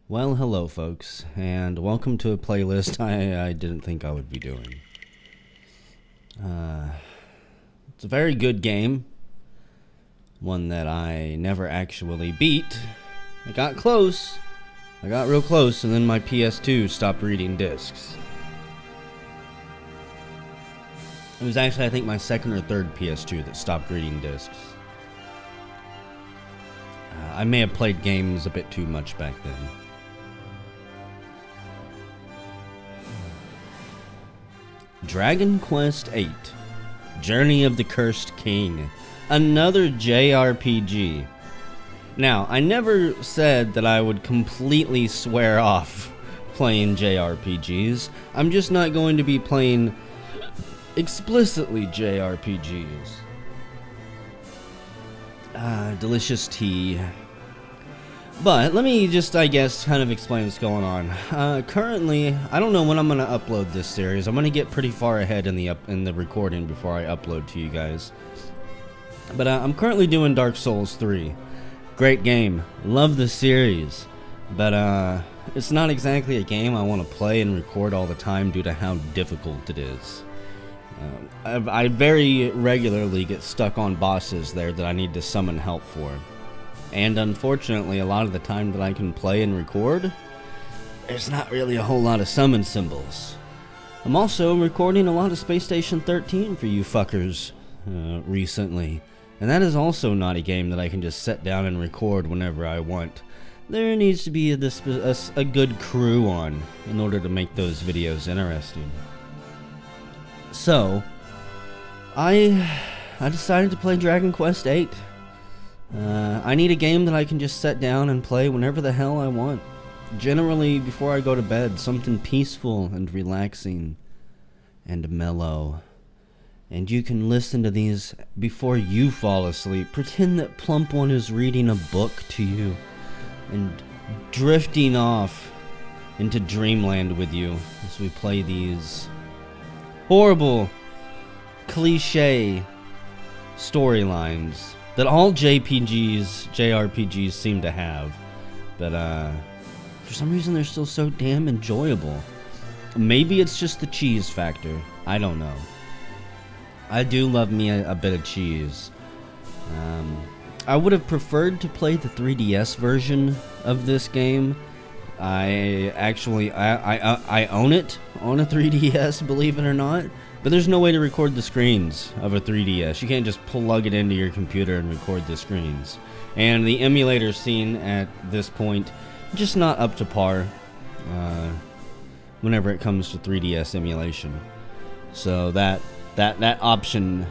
Well, hello folks, and welcome to a playlist I didn't think I would be doing. It's a very good game, one that I never actually beat. I got close, I got real close, and then my PS2 stopped reading discs. It was actually, I think, my second or third PS2 that stopped reading discs. I may have played games a bit too much back then. Dragon Quest VIII, Journey of the Cursed King, another JRPG. Now, I never said that I would completely swear off playing JRPGs. I'm just not going to be playing explicitly JRPGs. Delicious tea. But let me just, I guess, kind of explain what's going on. Currently, I don't know when I'm going to upload this series. I'm going to get pretty far ahead in the recording before I upload to you guys. But I'm currently doing Dark Souls 3. Great game. Love the series. But it's not exactly a game I want to play and record all the time due to how difficult it is. I very regularly get stuck on bosses there that I need to summon help for. And unfortunately, a lot of the time that I can play and record, there's not really a whole lot of summon symbols. I'm also recording a lot of Space Station 13 for you fuckers recently. And that is also not a game that I can just sit down and record whenever I want. There needs to be a good crew on in order to make those videos interesting. So, I decided to play Dragon Quest VIII. I need a game that I can just sit down and play whenever the hell I want. Generally, before I go to bed, something peaceful and relaxing and mellow. And you can listen to these before you fall asleep. Pretend that Plump One is reading a book to you and drifting off into dreamland with you as we play these horrible, cliche storylines that all JRPGs seem to have. But for some reason they're still so damn enjoyable. Maybe it's just the cheese factor. I don't know. I do love me a bit of cheese. I would have preferred to play the 3DS version of this game. I own it on a 3DS, believe it or not. But there's no way to record the screens of a 3DS. You can't just plug it into your computer and record the screens. And the emulator scene at this point, just not up to par whenever it comes to 3DS emulation. So that option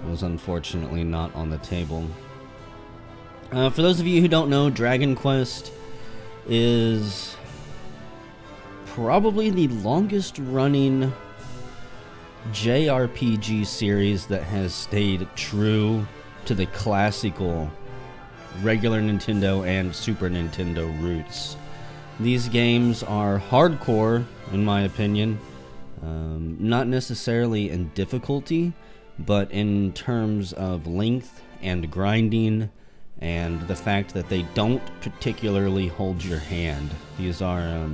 was unfortunately not on the table. For those of you who don't know, Dragon Quest is probably the longest running JRPG series that has stayed true to the classical regular Nintendo and Super Nintendo roots. These games are hardcore, in my opinion, not necessarily in difficulty, but in terms of length and grinding and the fact that they don't particularly hold your hand. These are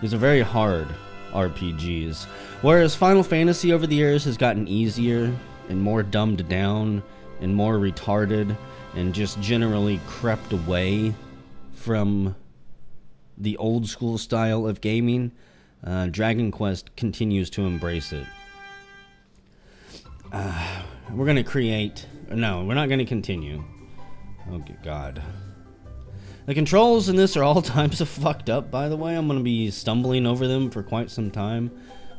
very hard RPGs. Whereas Final Fantasy over the years has gotten easier and more dumbed down and more retarded and just generally crept away from the old school style of gaming, Dragon Quest continues to embrace it. We're going to create... No, we're not going to continue. Oh, good God. The controls in this are all types of fucked up, by the way. I'm going to be stumbling over them for quite some time.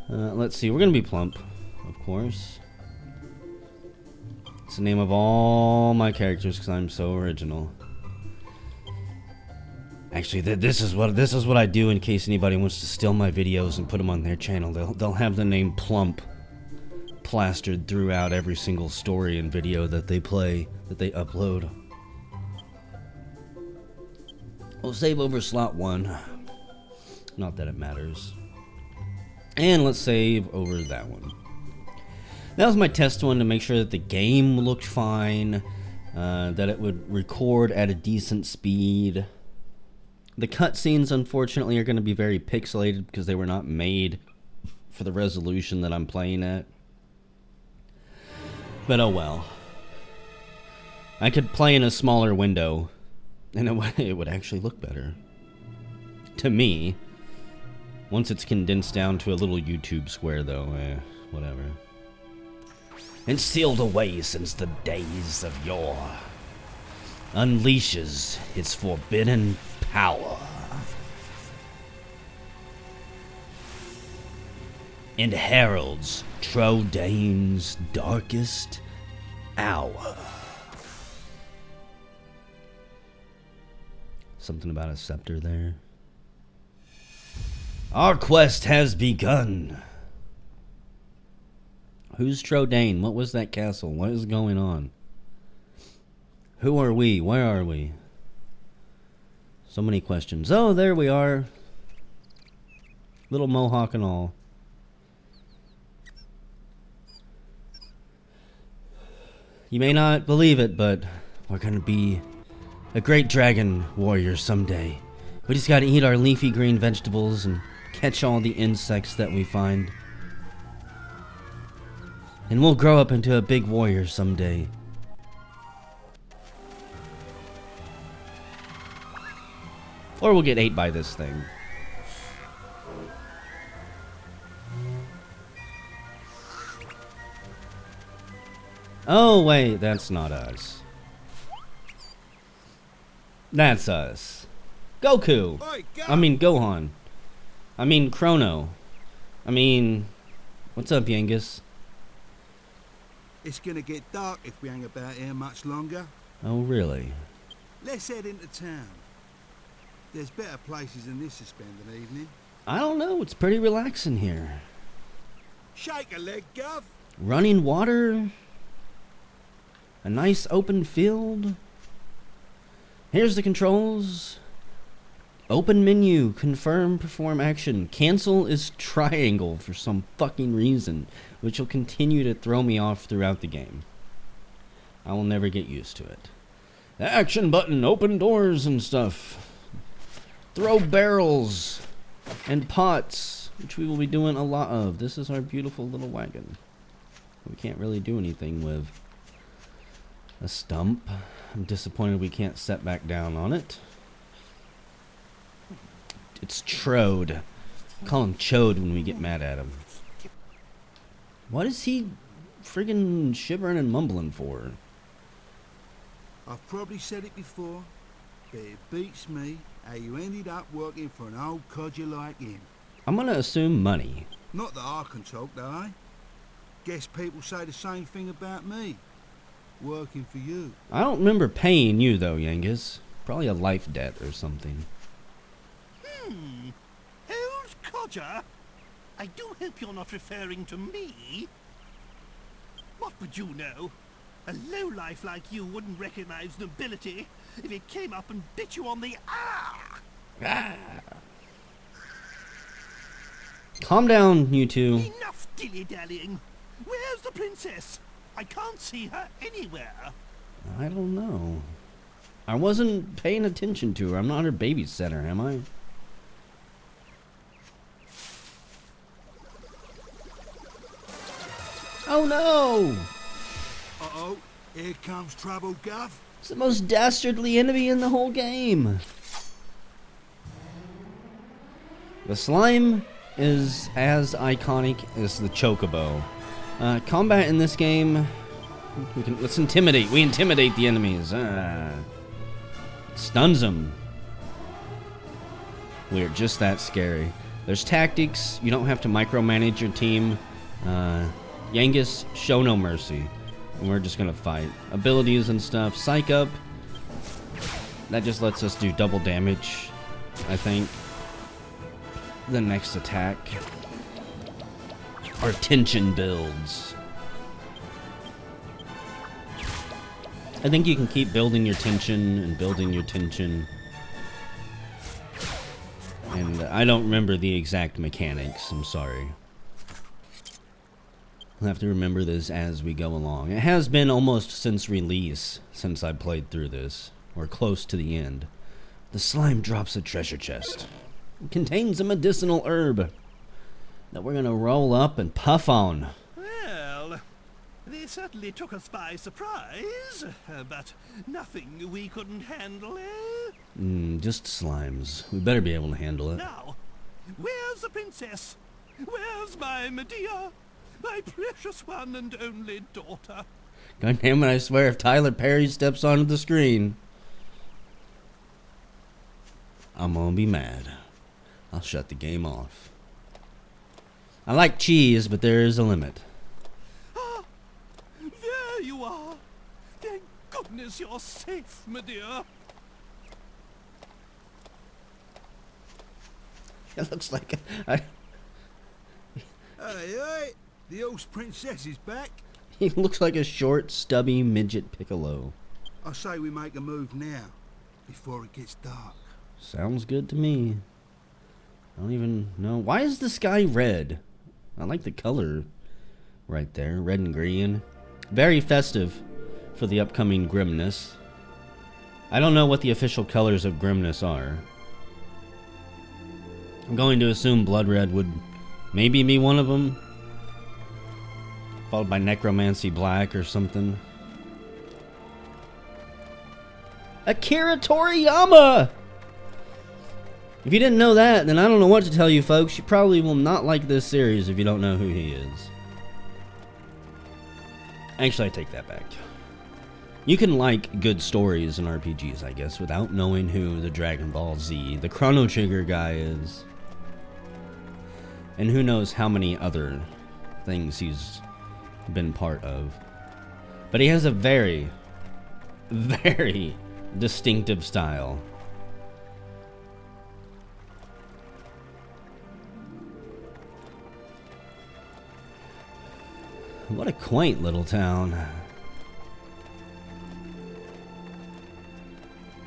Let's see. We're going to be Plump, of course. It's the name of all my characters because I'm so original. Actually, this is what I do in case anybody wants to steal my videos and put them on their channel. They'll have the name Plump plastered throughout every single story and video that they upload. We'll save over slot 1. Not that it matters. And let's save over that one. That was my test one to make sure that the game looked fine, that it would record at a decent speed. The cutscenes, unfortunately, are going to be very pixelated because they were not made for the resolution that I'm playing at. But oh well. I could play in a smaller window, and it would actually look better. To me. Once it's condensed down to a little YouTube square, though, whatever. And sealed away since the days of yore, unleashes its forbidden power. And heralds Trodane's darkest hour. Something about a scepter there. Our quest has begun. Who's Trodane? What was that castle? What is going on? Who are we? Where are we? So many questions. Oh, there we are. Little mohawk and all. You may not believe it, but we're gonna be a great dragon warrior someday. We just gotta eat our leafy green vegetables and catch all the insects that we find. And we'll grow up into a big warrior someday. Or we'll get ate by this thing. Oh, wait, that's not us. That's us. Goku! I mean, Gohan. I mean, Chrono. I mean, what's up, Yengus? It's gonna get dark if we hang about here much longer. Oh, really? Let's head into town. There's better places than this to spend an evening. I don't know. It's pretty relaxing here. Shake a leg, Gov. Running water. A nice open field. Here's the controls. Open menu. Confirm, perform action. Cancel is triangle for some fucking reason, which will continue to throw me off throughout the game. I will never get used to it. The action button. Open doors and stuff. Throw barrels and pots, which we will be doing a lot of. This is our beautiful little wagon. We can't really do anything with a stump. I'm disappointed we can't set back down on it. It's Trode. Call him Chode when we get mad at him. What is he friggin' shivering and mumbling for? I've probably said it before, but it beats me how you ended up working for an old codger like him. I'm gonna assume money. Not that I can talk, though, eh? Guess people say the same thing about me. Working for you. I don't remember paying you, though, Yengus. Probably a life debt or something. Who's codger? I do hope you're not referring to me. What would you know? A lowlife like you wouldn't recognize nobility if it came up and bit you on the Calm down, you two. Enough dilly-dallying. Where's the princess? I can't see her anywhere. I don't know. I wasn't paying attention to her. I'm not her babysitter, am I? Oh no! Uh-oh, here comes trouble, Gov. It's the most dastardly enemy in the whole game. The slime is as iconic as the chocobo. Combat in this game, let's intimidate. We intimidate the enemies. Stuns them. We're just that scary. There's tactics. You don't have to micromanage your team. Yengus, show no mercy. And we're just gonna fight. Abilities and stuff. Psych up. That just lets us do double damage, I think. The next attack. Our tension builds. I think you can keep building your tension and building your tension. And I don't remember the exact mechanics. I'm sorry. I'll have to remember this as we go along. It has been almost since release since I played through this, or close to the end. The slime drops a treasure chest. It contains a medicinal herb that we're gonna roll up and puff on. Well, they certainly took us by surprise, but nothing we couldn't handle, eh? Just slimes. We better be able to handle it. Now, where's the princess? Where's my Medea? My precious one and only daughter. God damn it, I swear if Tyler Perry steps onto the screen, I'm gonna be mad. I'll shut the game off. I like cheese, but there is a limit. Ah, there you are. Thank goodness you're safe, Medea. It looks like Hey, the old princess is back. he looks like a short, stubby midget Piccolo. I say we make a move now, before it gets dark. Sounds good to me. I don't even know. Why is the sky red? I like the color right there. Red and green. Very festive for the upcoming Grimness. I don't know what the official colors of Grimness are. I'm going to assume Blood Red would maybe be one of them. Followed by Necromancy Black or something. Akira Toriyama! If you didn't know that, then I don't know what to tell you folks. You probably will not like this series if you don't know who he is. Actually, I take that back. You can like good stories in RPGs, I guess, without knowing who the Dragon Ball Z, the Chrono Trigger guy is. And who knows how many other things he's been part of. But he has a very, very distinctive style. What a quaint little town.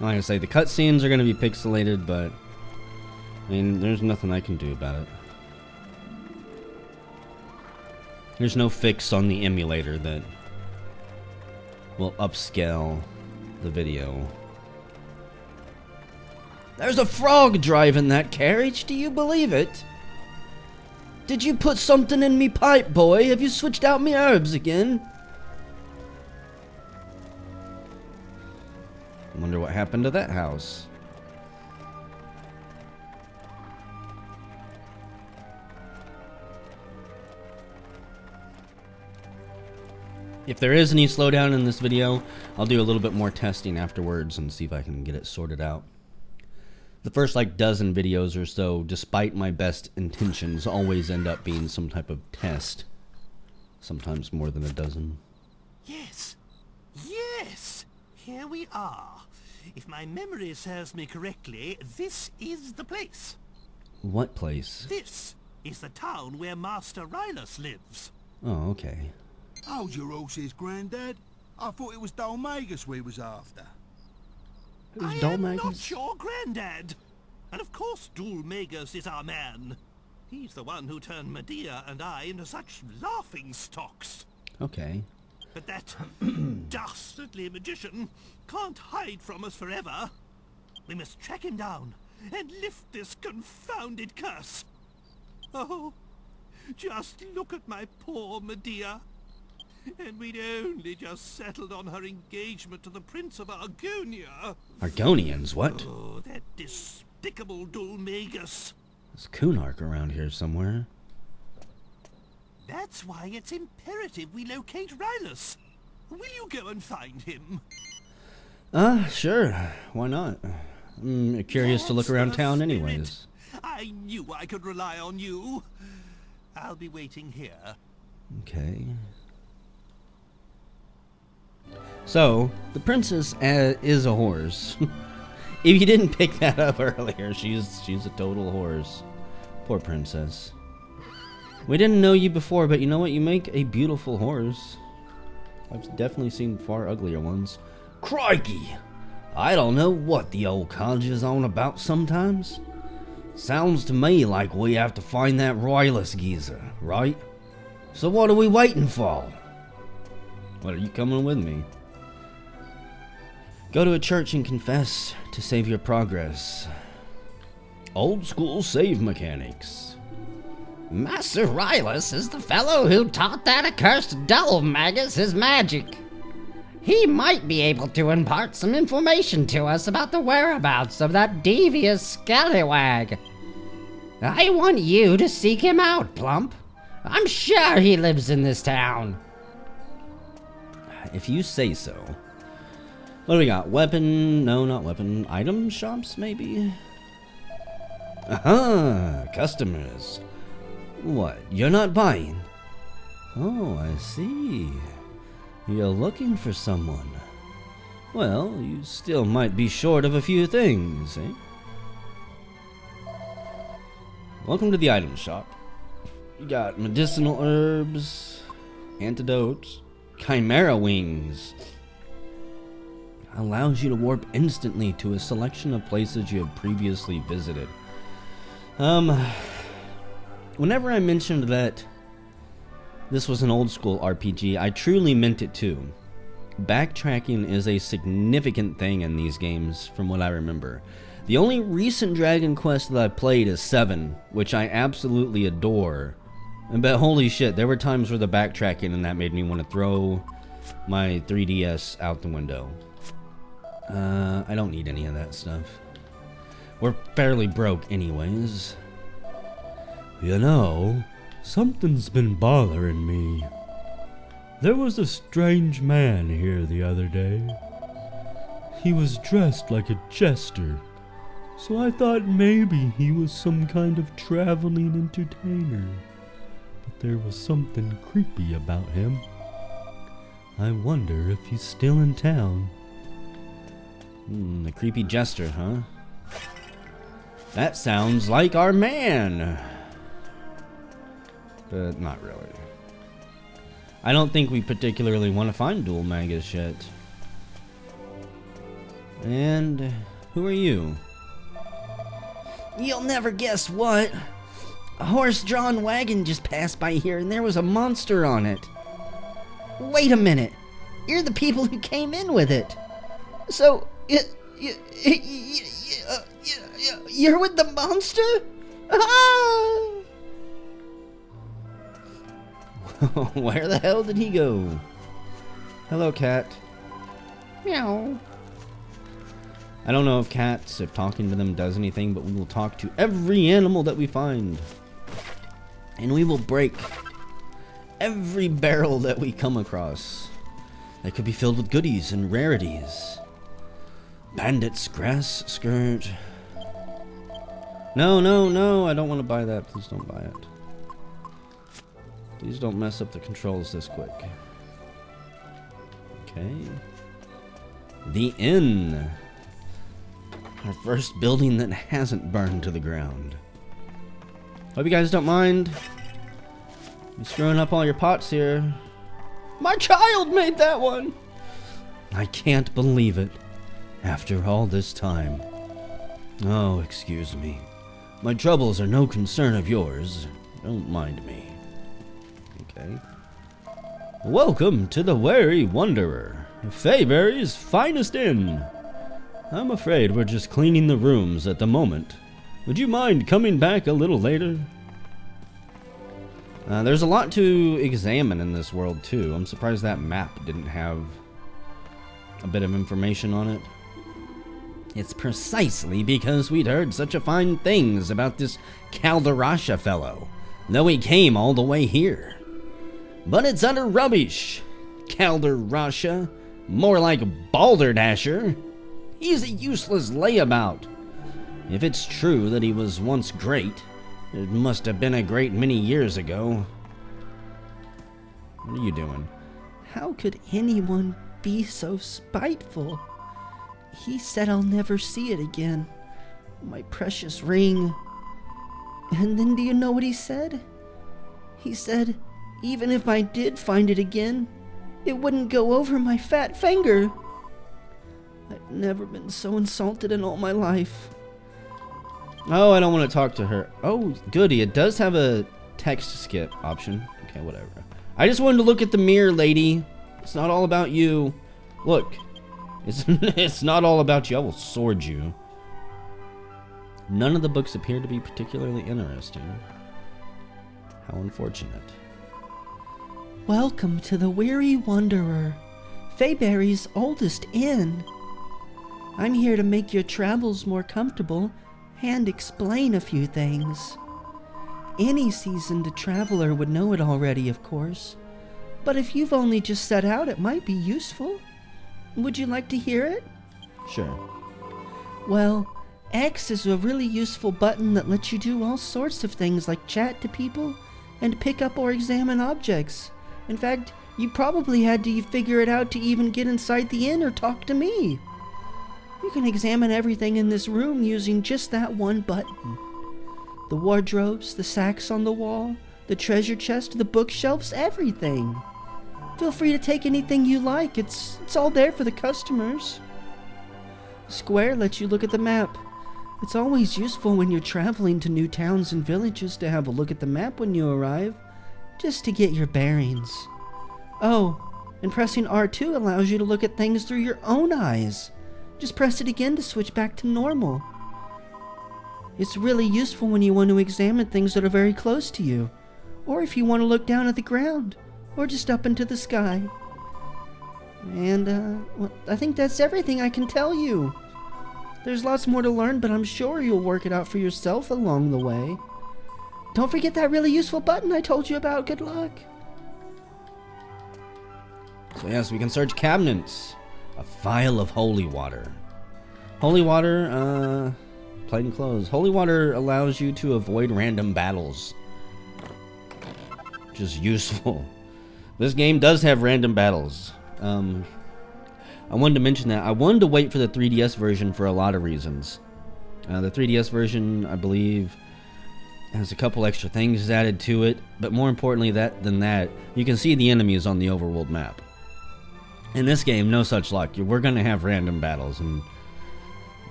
Like I say, the cutscenes are going to be pixelated, but I mean, there's nothing I can do about it. There's no fix on the emulator that will upscale the video. There's a frog driving that carriage, do you believe it? Did you put something in me pipe, boy? Have you switched out me herbs again? I wonder what happened to that house. If there is any slowdown in this video, I'll do a little bit more testing afterwards and see if I can get it sorted out. The first like dozen videos or so, despite my best intentions, always end up being some type of test. Sometimes more than a dozen. Yes, yes, here we are. If my memory serves me correctly, this is the place. What place? This is the town where Master Rylus lives. Oh, okay. Hold your horses, Grandad. I thought it was Dolmagus we was after. I am not your granddad. And of course Dulmagus is our man. He's the one who turned Medea and I into such laughing stocks. Okay. But that dastardly magician can't hide from us forever. We must track him down and lift this confounded curse. Oh, just look at my poor Medea. And we'd only just settled on her engagement to the Prince of Argonia. Argonians, what? Oh, that despicable Dulmagus. There's Kunark around here somewhere. That's why it's imperative we locate Rylus. Will you go and find him? Sure. Why not? I'm curious to look around town anyways. I knew I could rely on you. I'll be waiting here. Okay. So, the princess is a horse. If you didn't pick that up earlier, she's a total horse. Poor princess. We didn't know you before, but you know what? You make a beautiful horse. I've definitely seen far uglier ones. Crikey! I don't know what the old conjur's on about sometimes. Sounds to me like we have to find that Rylus geezer, right? So what are we waiting for? What, are you coming with me? Go to a church and confess to save your progress. Old school save mechanics. Master Rylus is the fellow who taught that accursed Delve Magus his magic. He might be able to impart some information to us about the whereabouts of that devious scallywag. I want you to seek him out, Plump. I'm sure he lives in this town. If you say so. What do we got? Weapon? No, not weapon. Item shops, maybe? Aha! Customers. What? You're not buying? Oh, I see. You're looking for someone. Well, you still might be short of a few things, eh? Welcome to the item shop. You got medicinal herbs, antidotes, chimera wings. Allows you to warp instantly to a selection of places you have previously visited. Whenever I mentioned that this was an old school RPG, I truly meant it too. Backtracking is a significant thing in these games, from what I remember. The only recent Dragon Quest that I played is 7, which I absolutely adore. But holy shit, there were times where the backtracking and that made me want to throw my 3DS out the window. I don't need any of that stuff. We're fairly broke anyways. You know, something's been bothering me. There was a strange man here the other day. He was dressed like a jester, so I thought maybe he was some kind of traveling entertainer. But there was something creepy about him. I wonder if he's still in town. The creepy jester, huh? That sounds like our man. But not really. I don't think we particularly want to find Dual Magus yet. And who are you? You'll never guess what. A horse-drawn wagon just passed by here and there was a monster on it. Wait a minute. You're the people who came in with it. So, you're with the monster? Ah! Where the hell did he go? Hello, cat. Meow. I don't know if cats, if talking to them does anything, but we will talk to every animal that we find. And we will break every barrel that we come across. That could be filled with goodies and rarities. Bandit's grass skirt. No, no, no, I don't want to buy that. Please don't buy it. Please don't mess up the controls this quick. Okay. The inn. Our first building that hasn't burned to the ground. Hope you guys don't mind. I'm screwing up all your pots here. My child made that one! I can't believe it. After all this time. Oh, excuse me. My troubles are no concern of yours. Don't mind me. Okay. Welcome to the Wary Wanderer, Fayberry's finest inn. I'm afraid we're just cleaning the rooms at the moment. Would you mind coming back a little later? There's a lot to examine in this world too. I'm surprised that map didn't have a bit of information on it. It's precisely because we'd heard such a fine things about this Calderasha fellow, though he came all the way here. But it's utter rubbish. Calderasha, more like Balderdasher. He's a useless layabout. If it's true that he was once great, it must have been a great many years ago. What are you doing? How could anyone be so spiteful? He said I'll never see it again. My precious ring. And then do you know what he said? He said, even if I did find it again, it wouldn't go over my fat finger. I've never been so insulted in all my life. Oh, I don't want to talk to her. Oh, goody. It does have a text skip option. Okay, whatever. I just wanted to look at the mirror, lady. It's not all about you. Look. It's not all about you. I will sword you. None of the books appear to be particularly interesting. How unfortunate. Welcome to the Weary Wanderer, Fayberry's oldest inn. I'm here to make your travels more comfortable and explain a few things. Any seasoned traveler would know it already, of course, but if you've only just set out, it might be useful. Would you like to hear it? Sure. Well, X is a really useful button that lets you do all sorts of things like chat to people and pick up or examine objects. In fact, you probably had to figure it out to even get inside the inn or talk to me. You can examine everything in this room using just that one button. The wardrobes, the sacks on the wall, the treasure chest, the bookshelves, everything. Feel free to take anything you like. It's all there for the customers. Square lets you look at the map. It's always useful when you're traveling to new towns and villages to have a look at the map when you arrive, just to get your bearings. Oh, and pressing R2 allows you to look at things through your own eyes. Just press it again to switch back to normal. It's really useful when you want to examine things that are very close to you, or if you want to look down at the ground, or just up into the sky. And, well, I think that's everything I can tell you. There's lots more to learn, but I'm sure you'll work it out for yourself along the way. Don't forget that really useful button I told you about. Good luck. So yes, we can search cabinets. A vial of holy water. Holy water, plain clothes. Holy water allows you to avoid random battles, which is useful. This game does have random battles. I wanted to mention that. I wanted to wait for the 3DS version for a lot of reasons. The 3DS version, I believe, has a couple extra things added to it, but more importantly than that, you can see the enemies on the overworld map. In this game, no such luck. We're going to have random battles, and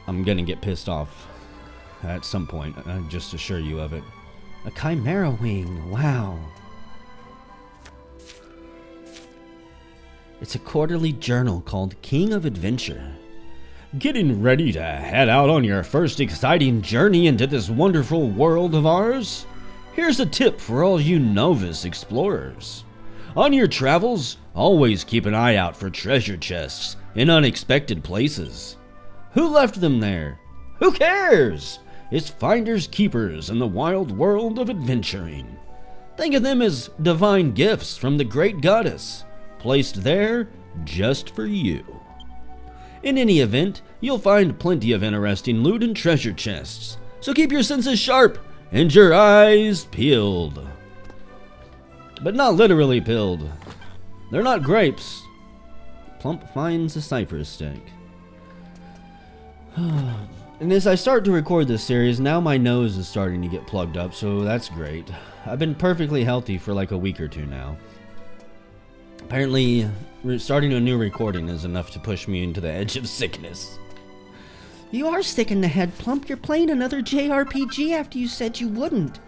I'm going to get pissed off at some point. I just assure you of it. A chimera wing. Wow. It's a quarterly journal called King of Adventure. Getting ready to head out on your first exciting journey into this wonderful world of ours? Here's a tip for all you novice explorers. On your travels, always keep an eye out for treasure chests in unexpected places. Who left them there? Who cares? It's finders keepers in the wild world of adventuring. Think of them as divine gifts from the great goddess, placed there just for you. In any event, you'll find plenty of interesting loot and treasure chests, so keep your senses sharp and your eyes peeled. But not literally peeled. They're not grapes. Plump finds a cypress stick. And as I start to record this series, now my nose is starting to get plugged up, so that's great. I've been perfectly healthy for like a week or two now. Apparently, starting a new recording is enough to push me into the edge of sickness. You are sick in the head, Plump. You're playing another JRPG after you said you wouldn't.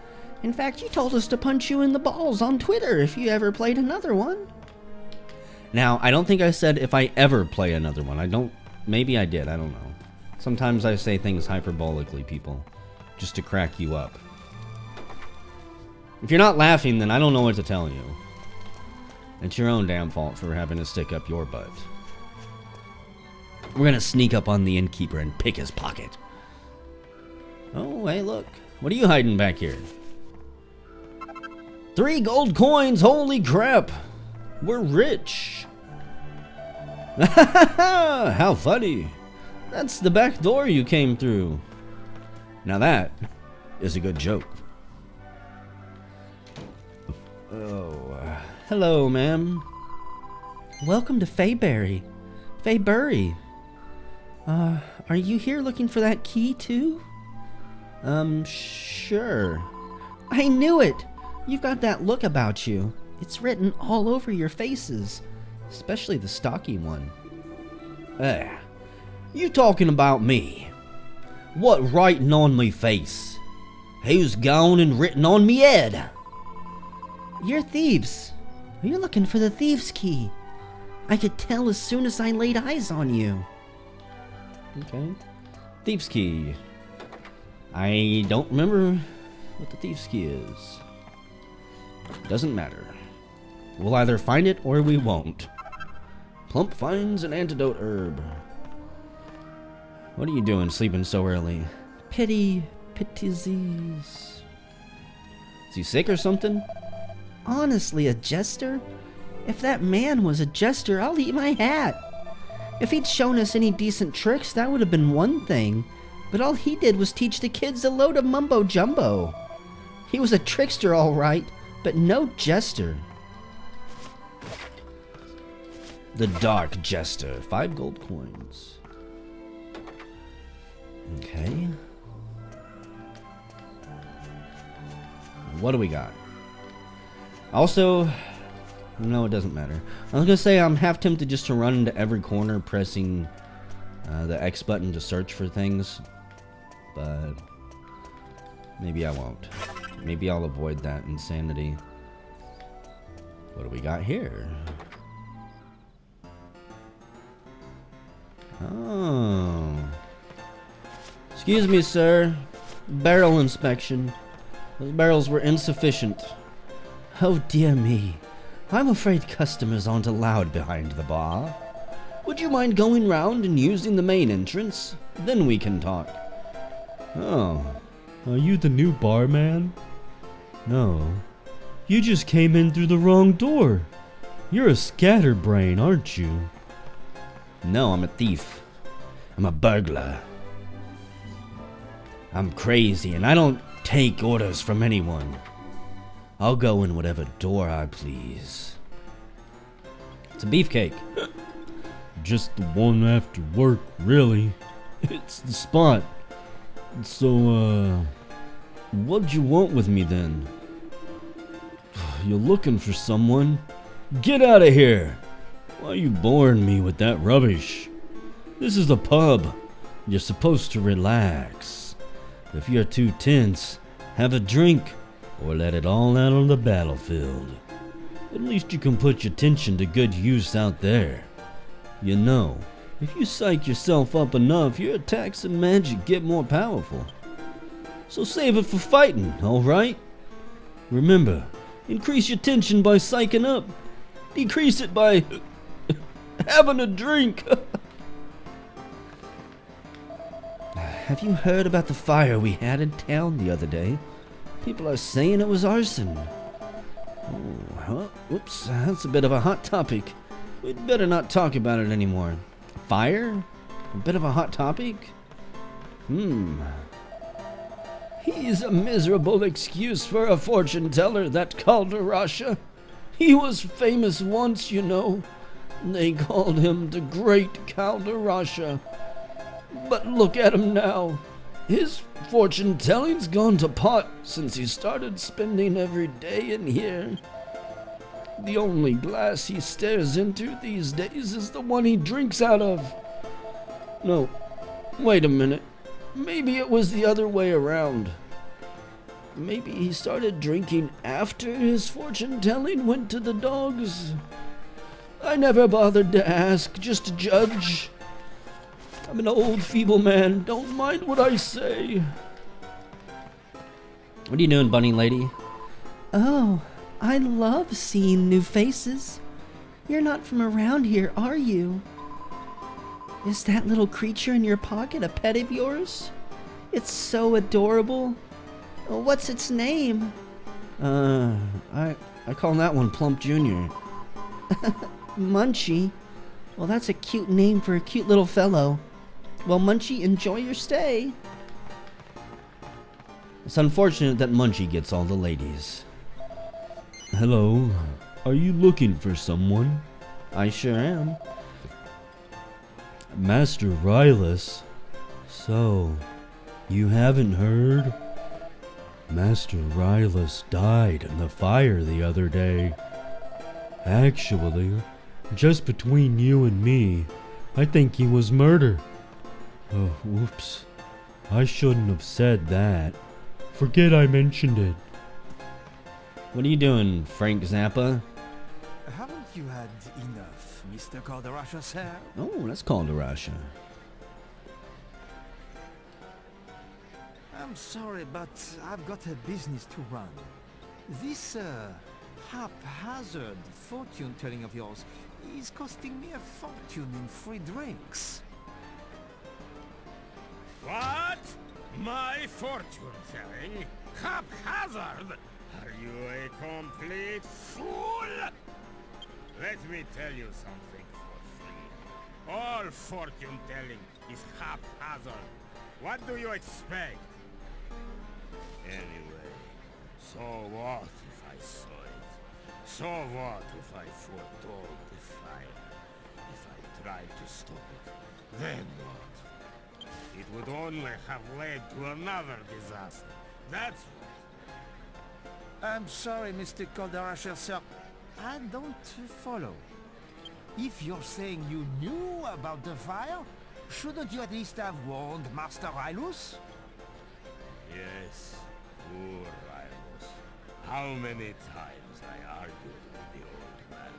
In fact, you told us to punch you in the balls on Twitter if you ever played another one. Now, I don't think I said if I ever play another one. Maybe I did, I don't know. Sometimes I say things hyperbolically, people, just to crack you up. If you're not laughing, then I don't know what to tell you. It's your own damn fault for having to stick up your butt. We're gonna sneak up on the innkeeper and pick his pocket. Oh, hey, look. What are you hiding back here? 3 gold coins, holy crap! We're rich! How funny! That's the back door you came through. Now that is a good joke. Oh, hello, ma'am. Welcome to Fayberry. Faybury. Are you here looking for that key too? Sure. I knew it! You've got that look about you. It's written all over your faces, especially the stocky one. You talking about me? What writing on me face? Who's gone and written on me head? You're thieves. You're looking for the thieves' key. I could tell as soon as I laid eyes on you. Okay. Thief's key. I don't remember what the thief's key is. Doesn't matter. We'll either find it or we won't. Plump finds an antidote herb. What are you doing sleeping so early? Pity disease. Is he sick or something? Honestly, a jester? If that man was a jester, I'll eat my hat. If he'd shown us any decent tricks, that would have been one thing. But all he did was teach the kids a load of mumbo-jumbo. He was a trickster, all right, but no jester. The Dark Jester. 5 gold coins. Okay. What do we got? Also, no, it doesn't matter. I was gonna say I'm half tempted just to run into every corner pressing the X button to search for things, but maybe I won't. Maybe I'll avoid that insanity. What do we got here? Oh. Excuse me, sir. Barrel inspection. Those barrels were insufficient. Oh dear me. I'm afraid customers aren't allowed behind the bar. Would you mind going round and using the main entrance? Then we can talk. Oh. Are you the new barman? No. You just came in through the wrong door. You're a scatterbrain, aren't you? No, I'm a thief. I'm a burglar. I'm crazy and I don't take orders from anyone. I'll go in whatever door I please. It's a beefcake. Just the one after work, really. It's the spot. So, what'd you want with me then? You're looking for someone? Get out of here! Why are you boring me with that rubbish? This is a pub. You're supposed to relax. If you're too tense, have a drink or let it all out on the battlefield. At least you can put your tension to good use out there. You know, if you psych yourself up enough, your attacks and magic get more powerful. So save it for fighting, alright? Remember, increase your tension by psyching up. Decrease it by having a drink. Have you heard about the fire we had in town the other day? People are saying it was arson. Oh, whoops, that's a bit of a hot topic. We'd better not talk about it anymore. Fire? A bit of a hot topic? He's a miserable excuse for a fortune teller, that Calderasha. He was famous once, you know. They called him the Great Calderasha. But look at him now. His fortune telling's gone to pot since he started spending every day in here. The only glass he stares into these days is the one he drinks out of. No, wait a minute. Maybe it was the other way around. Maybe he started drinking after his fortune telling went to the dogs. I never bothered to ask, just to judge. I'm an old feeble man. Don't mind what I say. What are you doing, bunny lady? Oh, I love seeing new faces. You're not from around here, are you? Is that little creature in your pocket a pet of yours? It's so adorable. What's its name? I call that one Plump Jr. Munchie? Well, that's a cute name for a cute little fellow. Well, Munchie, enjoy your stay. It's unfortunate that Munchie gets all the ladies. Hello, are you looking for someone? I sure am. Master Rylus. So, you haven't heard? Master Rylus died in the fire the other day. Actually, just between you and me, I think he was murdered. Oh, whoops. I shouldn't have said that. Forget I mentioned it. What are you doing, Frank Zappa? Haven't you had enough, Mr. Calderasha, sir. Oh, that's called Russia. I'm sorry, but I've got a business to run. This haphazard fortune-telling of yours is costing me a fortune in free drinks. What? My fortune-telling? Haphazard? Are you a complete fool? Let me tell you something for free. All fortune-telling is haphazard. What do you expect? Anyway, so what if I saw it? So what if I foretold the fire? If I tried to stop it, then what? It would only have led to another disaster. That's what. I'm sorry, Mr. Calderasha, sir. I don't follow. If you're saying you knew about the fire, shouldn't you at least have warned Master Rylus? Yes, poor Rivals. How many times I argued with the old man.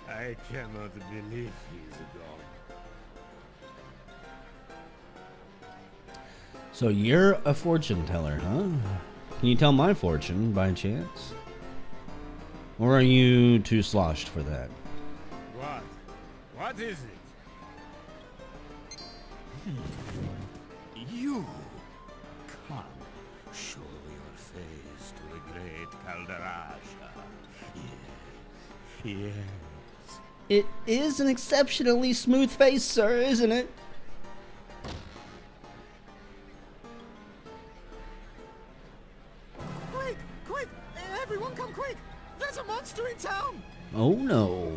I cannot believe he's gone. So you're a fortune teller, huh? Can you tell my fortune by chance? Or are you too sloshed for that? What? What is it? You! Come, show your face to the great Calderasha. Yes, yes. It is an exceptionally smooth face, sir, isn't it? Quick! Quick! Everyone come quick! There's a monster in town! Oh no.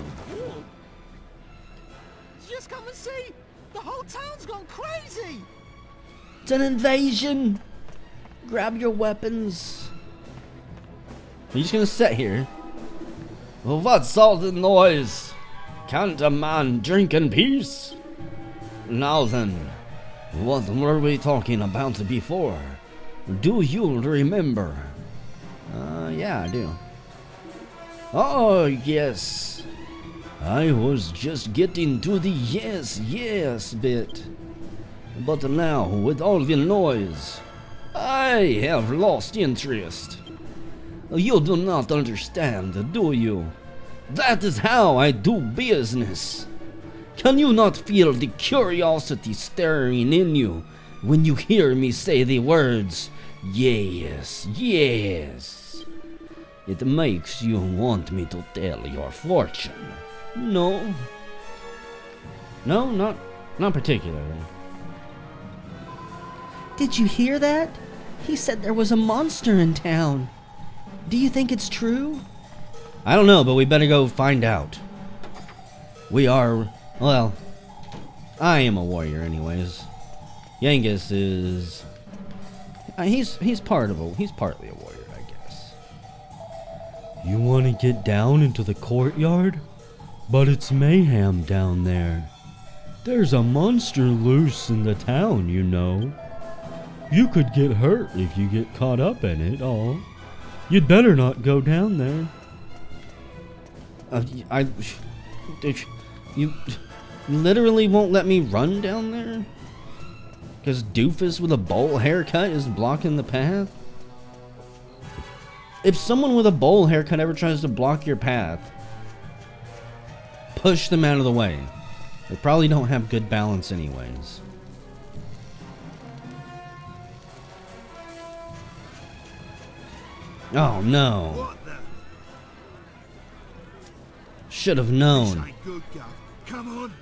Just come and see! The whole town's gone crazy! It's an invasion! Grab your weapons. Are you just gonna sit here? Well, what's all the noise? Can't a man drink in peace? Now then, what were we talking about before? Do you remember? Yeah, I do. Oh, yes. I was just getting to the yes bit. But now, with all the noise, I have lost interest. You do not understand, do you? That is how I do business. Can you not feel the curiosity stirring in you when you hear me say the words, yes, yes? It makes you want me to tell your fortune. No? No, not particularly. Did you hear that? He said there was a monster in town. Do you think it's true? I don't know, but we better go find out. We are, well, I am a warrior anyways. Yangus is, he's partly a warrior, I guess. You want to get down into the courtyard? But it's mayhem down there. There's a monster loose in the town, you know. You could get hurt if you get caught up in it all. You'd better not go down there. You literally won't let me run down there? Because doofus with a bowl haircut is blocking the path? If someone with a bowl haircut ever tries to block your path, push them out of the way. They probably don't have good balance anyways. Oh no. What the? Should have This known. ain't good, Gov. Come on.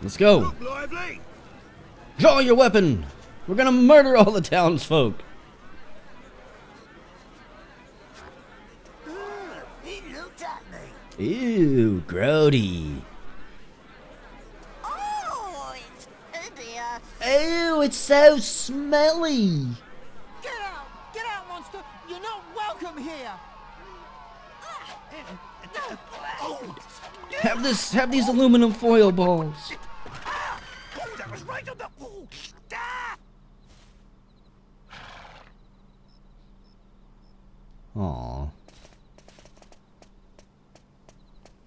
Let's go. Look lively. Draw your weapon. We're gonna murder all the townsfolk. He looked at me! Ew, grody. Oh, it's hideous! Ew, it's so smelly. Get out, monster! You're not welcome here! Have these aluminum foil balls. Oh, that was right on the... Oh, ah! Aw.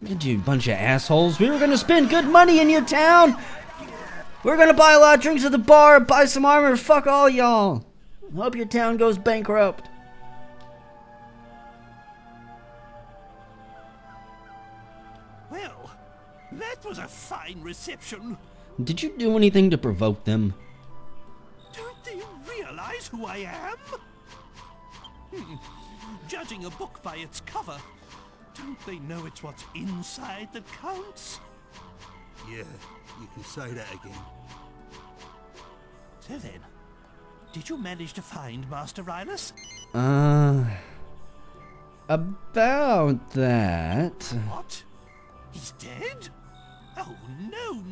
Did you bunch of assholes? We were gonna spend good money in your town. We're gonna buy a lot of drinks at the bar, buy some armor. Fuck all y'all. Hope your town goes bankrupt. Well, that was a fine reception. Did you do anything to provoke them? Don't they realize who I am? Judging a book by its cover, don't they know it's what's inside that counts? Yeah, you can say that again. So then, did you manage to find Master Rylus? About that. What? He's dead? Oh, no.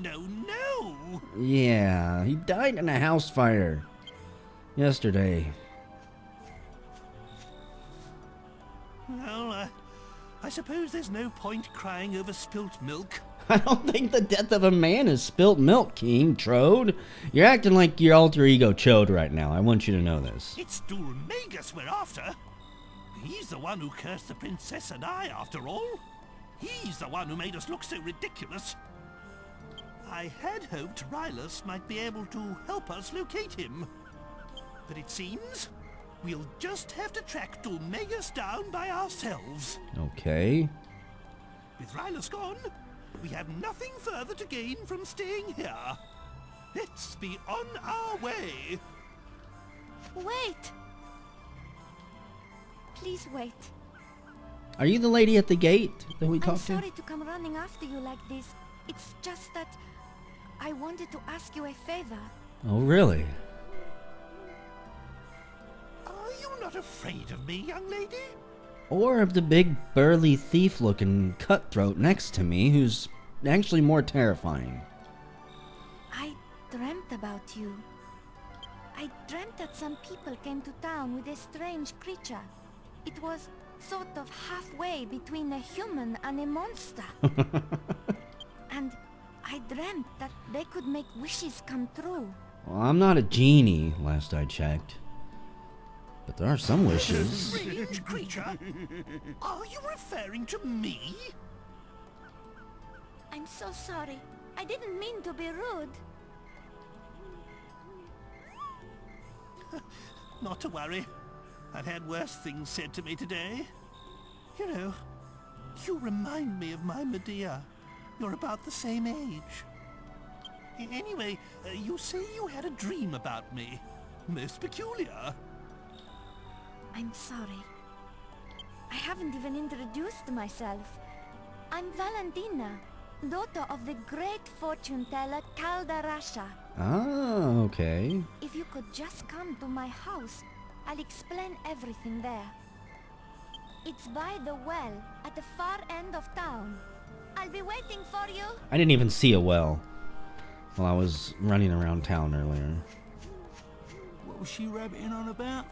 Yeah, he died in a house fire yesterday. Well, I suppose there's no point crying over spilt milk. I don't think the death of a man is spilt milk, King Trode. You're acting like your alter ego Chode right now. I want you to know this. It's Dulmagus we're after. He's the one who cursed the princess and I, after all. He's the one who made us look so ridiculous. I had hoped Rylus might be able to help us locate him. But it seems we'll just have to track Dulmagus down by ourselves. Okay. With Rylus gone, we have nothing further to gain from staying here. Let's be on our way. Wait! Please wait. Are you the lady at the gate that we I'm talked to? sorry to come running after you like this. It's just that I wanted to ask you a favor. Oh, really? Are you not afraid of me, young lady? Or of the big, burly, thief-looking cutthroat next to me, who's actually more terrifying. I dreamt about you. I dreamt that some people came to town with a strange creature. It was sort of halfway between a human and a monster. And I dreamt that they could make wishes come true. Well, I'm not a genie, last I checked. But there are some wishes. Strange creature? Are you referring to me? I'm so sorry. I didn't mean to be rude. Not to worry. I've had worse things said to me today. You know, you remind me of my Medea. You're about the same age. Anyway, you say you had a dream about me. Most peculiar. I'm sorry. I haven't even introduced myself. I'm Valentina, daughter of the great fortune teller Caldarasha. Ah, okay. If you could just come to my house, I'll explain everything there. It's by the well at the far end of town. I'll be waiting for you. I didn't even see a well while I was running around town earlier. What was she rabbiting on about?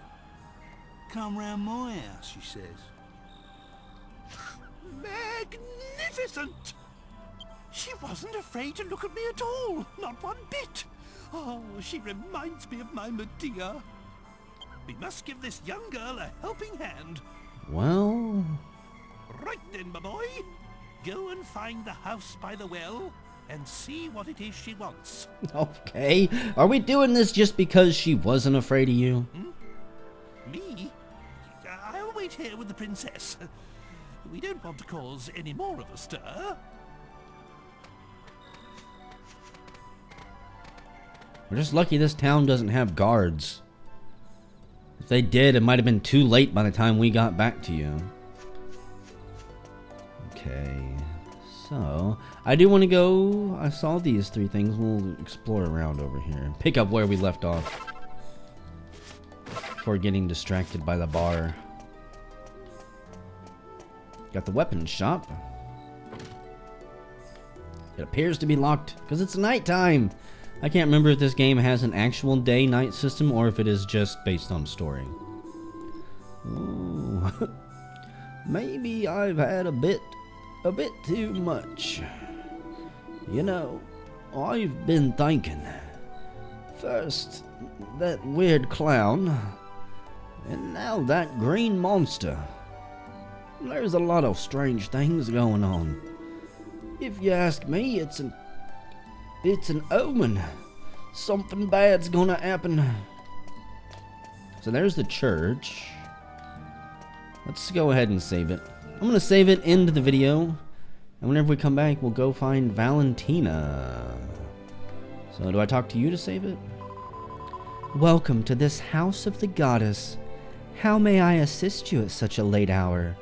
Come round my house, she says. Magnificent! She wasn't afraid to look at me at all, not one bit. Oh, she reminds me of my Medea. We must give this young girl a helping hand. Well... Right then, my boy. Go and find the house by the well and see what it is she wants. Okay. Are we doing this just because she wasn't afraid of you? Me? I'll wait here with the princess. We don't want to cause any more of a stir. We're just lucky this town doesn't have guards. If they did, it might have been too late by the time we got back to you. Okay, so I do want to go. I saw these three things. We'll explore around over here and pick up where we left off before getting distracted by the bar. Got the weapons shop. It appears to be locked because it's nighttime. I can't remember if this game has an actual day-night system or if it is just based on story. Ooh. Maybe I've had a bit too much. You know, I've been thinking. First, that weird clown, and now that green monster. There's a lot of strange things going on. If you ask me, it's an omen. Something bad's gonna happen. So there's the church. Let's go ahead and save it. I'm gonna save it into the video, and whenever we come back, we'll go find Valentina. So do I talk to you to save it? Welcome to this house of the goddess. How may I assist you at such a late hour?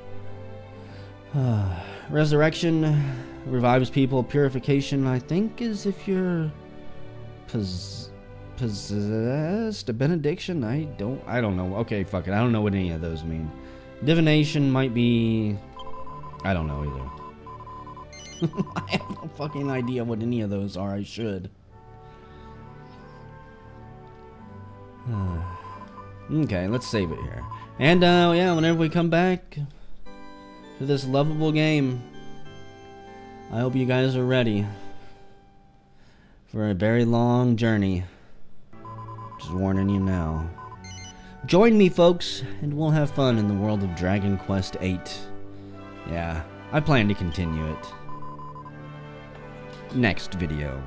Resurrection revives people. Purification, I think, is if you're possessed. A benediction, I don't know. Okay, fuck it. I don't know what any of those mean. Divination might be, I don't know either. I have no fucking idea what any of those are. I should. Okay, let's save it here. And yeah, whenever we come back to this lovable game, I hope you guys are ready for a very long journey. Just warning you now. Join me, folks, and we'll have fun in the world of Dragon Quest VIII. Yeah, I plan to continue it. Next video.